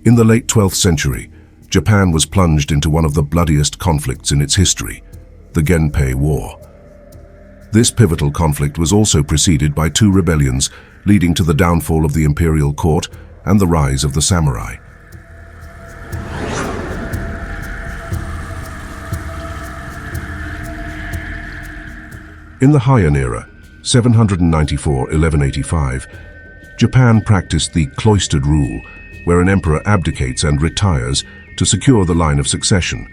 In the late 12th century, Japan was plunged into one of the bloodiest conflicts in its history, the Genpei War. This pivotal conflict was also preceded by two rebellions, leading to the downfall of the imperial court and the rise of the samurai. In the Heian era, 794–1185, Japan practiced the cloistered rule, where an emperor abdicates and retires to secure the line of succession,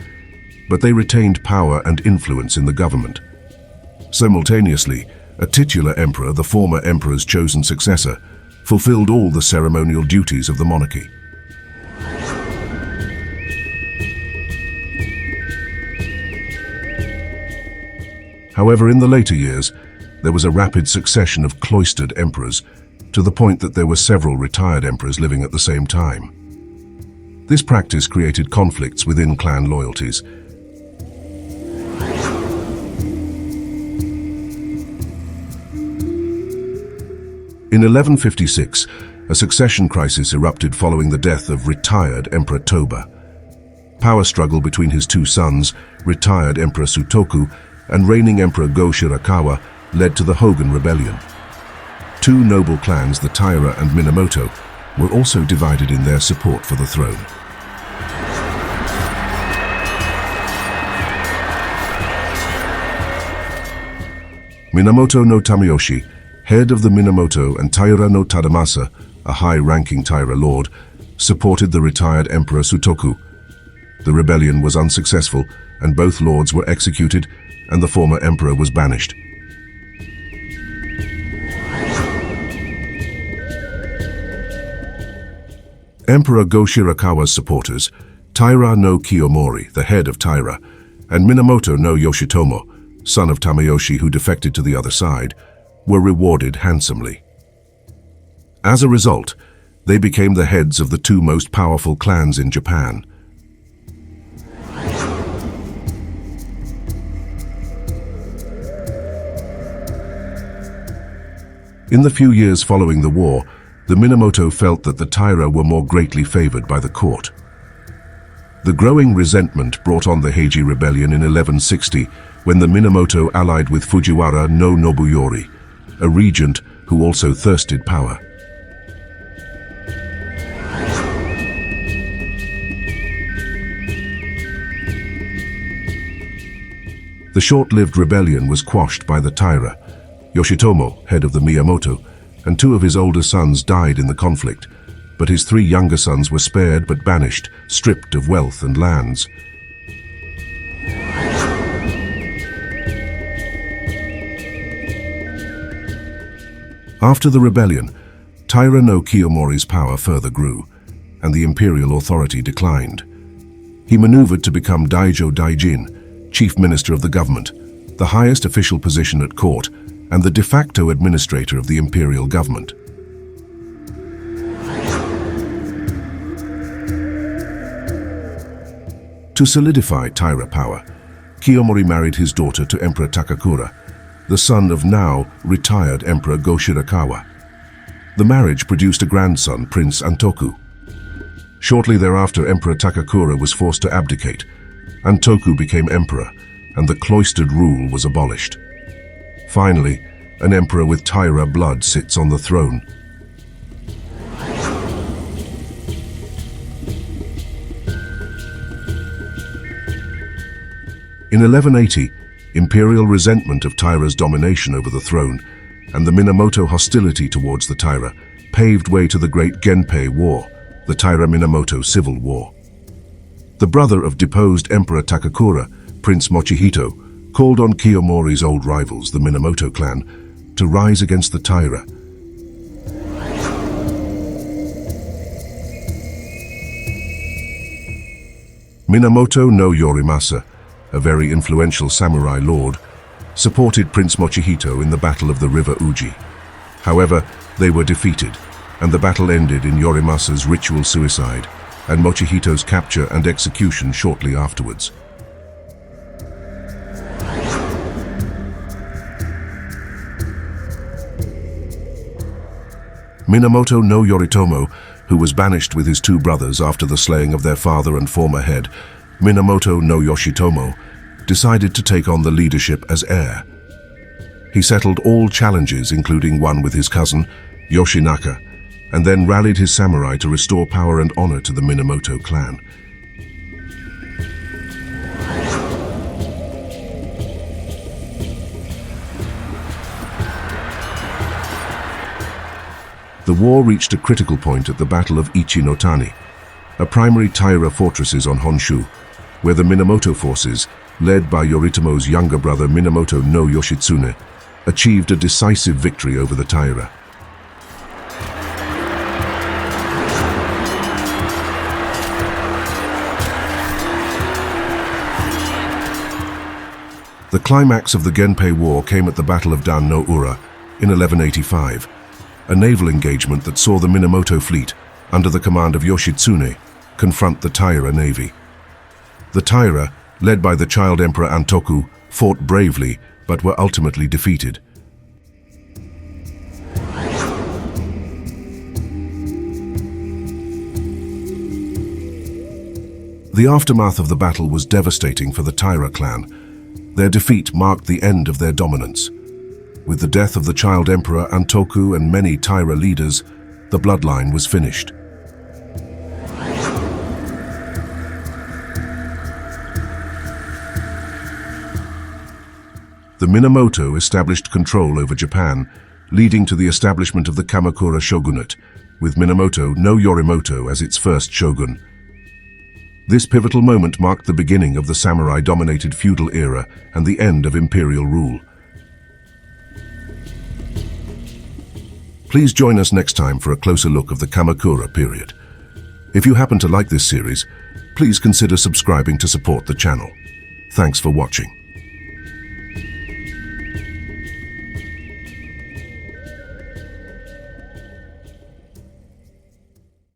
but they retained power and influence in the government. Simultaneously, a titular emperor, the former emperor's chosen successor, fulfilled all the ceremonial duties of the monarchy. However, in the later years, there was a rapid succession of cloistered emperors, to the point that there were several retired emperors living at the same time. This practice created conflicts within clan loyalties. In 1156, a succession crisis erupted following the death of retired Emperor Toba. Power struggle between his two sons, retired Emperor Sutoku and reigning Emperor Go-Shirakawa, led to the Shogun Rebellion. Two noble clans, the Taira and Minamoto, were also divided in their support for the throne. Minamoto no Tamayoshi, head of the Minamoto, and Taira no Tadamasa, a high-ranking Taira lord, supported the retired Emperor Sutoku. The rebellion was unsuccessful, and both lords were executed, and the former emperor was banished. Emperor Go-Shirakawa's supporters, Taira no Kiyomori, the head of Taira, and Minamoto no Yoshitomo, son of Tamayoshi who defected to the other side, were rewarded handsomely. As a result, they became the heads of the two most powerful clans in Japan. In the few years following the war, the Minamoto felt that the Taira were more greatly favored by the court. The growing resentment brought on the Heiji Rebellion in 1160, when the Minamoto allied with Fujiwara no Nobuyori, a regent who also thirsted power. The short-lived rebellion was quashed by the Taira. Yoshitomo, head of the Miyamoto, and two of his older sons died in the conflict, but his three younger sons were spared but banished, stripped of wealth and lands. After the rebellion, Taira no Kiyomori's power further grew, and the imperial authority declined. He maneuvered to become Daijo Daijin, chief minister of the government, the highest official position at court, and the de facto administrator of the imperial government. To solidify Taira power, Kiyomori married his daughter to Emperor Takakura, the son of now retired Emperor Go-Shirakawa. The marriage produced a grandson, Prince Antoku. Shortly thereafter, Emperor Takakura was forced to abdicate. Antoku became emperor, and the cloistered rule was abolished. Finally, an emperor with Taira blood sits on the throne. In 1180, imperial resentment of Taira's domination over the throne and the Minamoto hostility towards the Taira paved way to the Great Genpei War, the Taira-Minamoto Civil War. The brother of deposed Emperor Takakura, Prince Mochihito, called on Kiyomori's old rivals, the Minamoto clan, to rise against the Taira. Minamoto no Yorimasa, a very influential samurai lord, supported Prince Mochihito in the Battle of the River Uji. However, they were defeated, and the battle ended in Yorimasa's ritual suicide and Mochihito's capture and execution shortly afterwards. Minamoto no Yoritomo, who was banished with his two brothers after the slaying of their father and former head, Minamoto no Yoshitomo, decided to take on the leadership as heir. He settled all challenges, including one with his cousin, Yoshinaka, and then rallied his samurai to restore power and honor to the Minamoto clan. The war reached a critical point at the Battle of Ichi-no-Tani, a primary Taira fortresses on Honshu, where the Minamoto forces, led by Yoritomo's younger brother Minamoto no Yoshitsune, achieved a decisive victory over the Taira. The climax of the Genpei War came at the Battle of Dan no Ura in 1185, a naval engagement that saw the Minamoto fleet, under the command of Yoshitsune, confront the Taira navy. The Taira, led by the child Emperor Antoku, fought bravely but were ultimately defeated. The aftermath of the battle was devastating for the Taira clan. Their defeat marked the end of their dominance. With the death of the child Emperor Antoku and many Taira leaders, the bloodline was finished. The Minamoto established control over Japan, leading to the establishment of the Kamakura Shogunate, with Minamoto no Yoritomo as its first shogun. This pivotal moment marked the beginning of the samurai-dominated feudal era and the end of imperial rule. Please join us next time for a closer look of the Kamakura period. If you happen to like this series, please consider subscribing to support the channel. Thanks for watching.